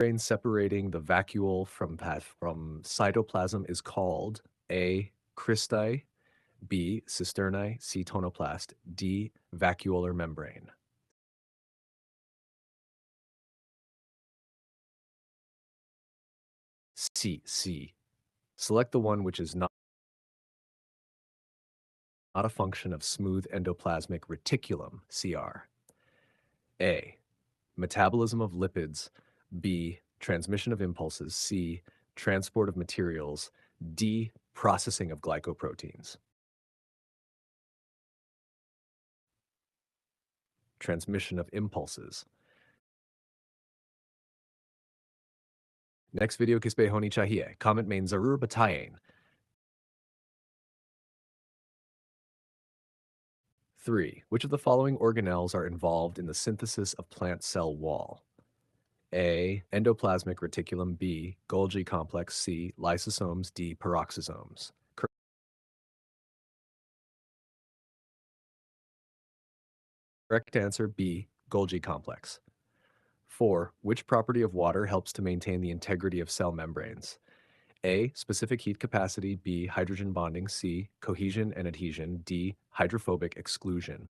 membrane separating the vacuole from cytoplasm is called A. Cristae, B. Cisternae, C. Tonoplast, D. Vacuolar membrane. C. Select the one which is not a function of smooth endoplasmic reticulum, CR. A. Metabolism of lipids. B. Transmission of impulses. C. Transport of materials. D. Processing of glycoproteins. Transmission of impulses. Next video किस पे होनी चाहिए? Comment में ज़रूर बताएं. 3. Which of the following organelles are involved in the synthesis of plant cell wall? A. Endoplasmic reticulum. B. Golgi complex. C. Lysosomes. D. Peroxisomes. Correct answer B. Golgi complex. 4. Which property of water helps to maintain the integrity of cell membranes? A. Specific heat capacity. B. Hydrogen bonding. C. Cohesion and adhesion. D. Hydrophobic exclusion.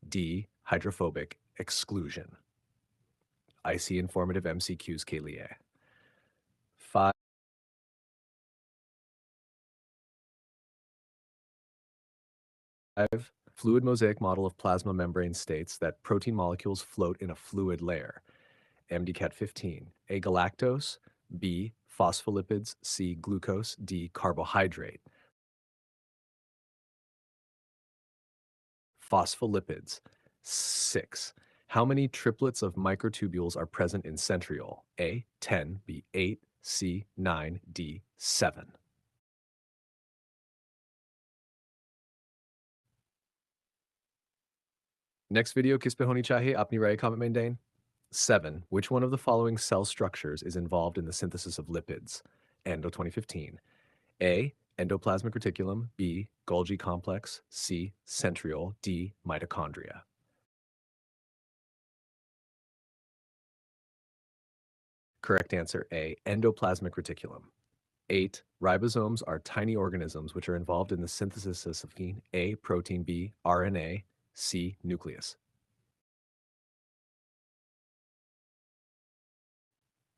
D. Hydrophobic exclusion. IC informative MCQs के लिए. 5. Fluid mosaic model of plasma membrane states that protein molecules float in a fluid layer. MCQs 15. A. Galactose. B. Phospholipids. C. Glucose. D. Carbohydrate. Phospholipids. 6. How many triplets of microtubules are present in centriole? A. 10. B. 8. C. 9. D. 7. Next video किस पे होनी चाहिए? अपनी राय comment में दें. 7. Which one of the following cell structures is involved in the synthesis of lipids? Endo 2015. A. Endoplasmic reticulum. B. Golgi complex. C. Centriole. D. Mitochondria. Correct answer A. Endoplasmic reticulum. 8. Ribosomes are tiny organisms which are involved in the synthesis of A. Protein. B. RNA. C. Nucleus.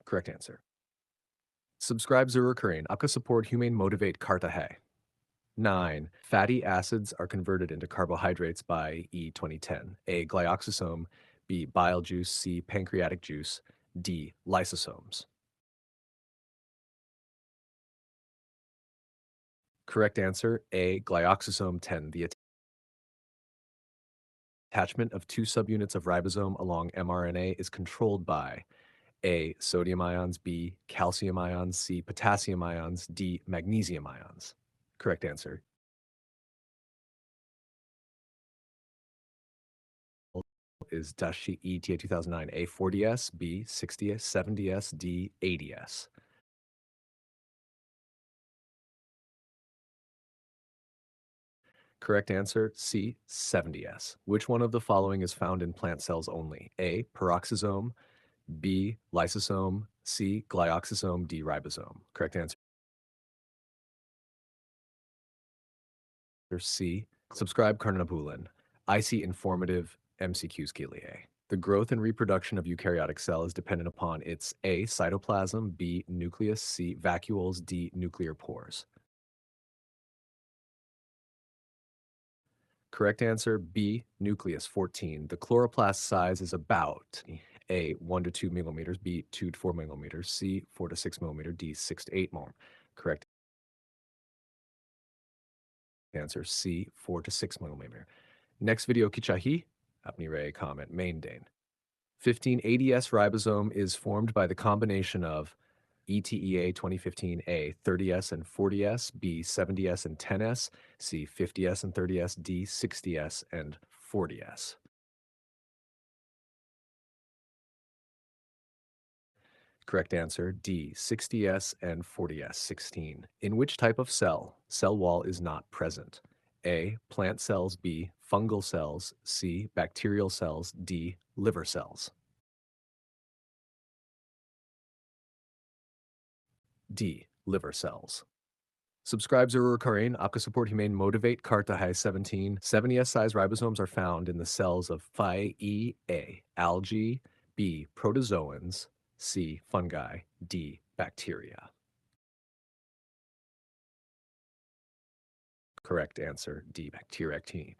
Correct answer. Subscribe ज़रूर करें. आपका support humane motivate करता है. 9. Fatty acids are converted into carbohydrates by E. 2010. A. Glyoxysome. B. Bile juice. C. Pancreatic juice. D. Lysosomes. Correct answer A. Glyoxysome 10. The attachment of 2 subunits of ribosome along mRNA is controlled by A. Sodium ions. B. Calcium ions. C. Potassium ions. D. Magnesium ions. Correct answer is Dashi ETEA 2009. A. 40S. B. 60S. 70S. D. 80S. Correct answer C. 70S. Which one of the following is found in plant cells only? A. Peroxisome. B. Lysosome. C. Glyoxysome. D. Ribosome. Correct answer C. Subscribe Karnabulan. IC informative MCQs के लिए. The growth and reproduction of eukaryotic cell is dependent upon its A. Cytoplasm. B. Nucleus. C. Vacuoles. D. Nuclear pores. Correct answer B. Nucleus 14. The chloroplast size is about A. 1 to 2 millimeters. B. 2 to 4 millimeters. C. 4 to 6 millimeters. D. 6 to 8 millimeters. Correct answer C. 4 to 6 millimeters. Next video ki chahi? Apni ray comment main dane. 15 ADS ribosome is formed by the combination of ETEA 2015 A 30S and 40S, B 70S and 10S, C 50S and 30S, D 60S and 40S. Correct answer D 60S and 40S 16. In which type of cell wall is not present? A. Plant cells. B. fungal cells, C. bacterial cells, D. liver cells. D. liver cells. Subscribe जरूर करें. आपका support humane motivate करता है 17. 70s size ribosomes are found in the cells of phi A, algae, B. protozoans, C. fungi, D. bacteria. Correct answer, D. bacteriactini.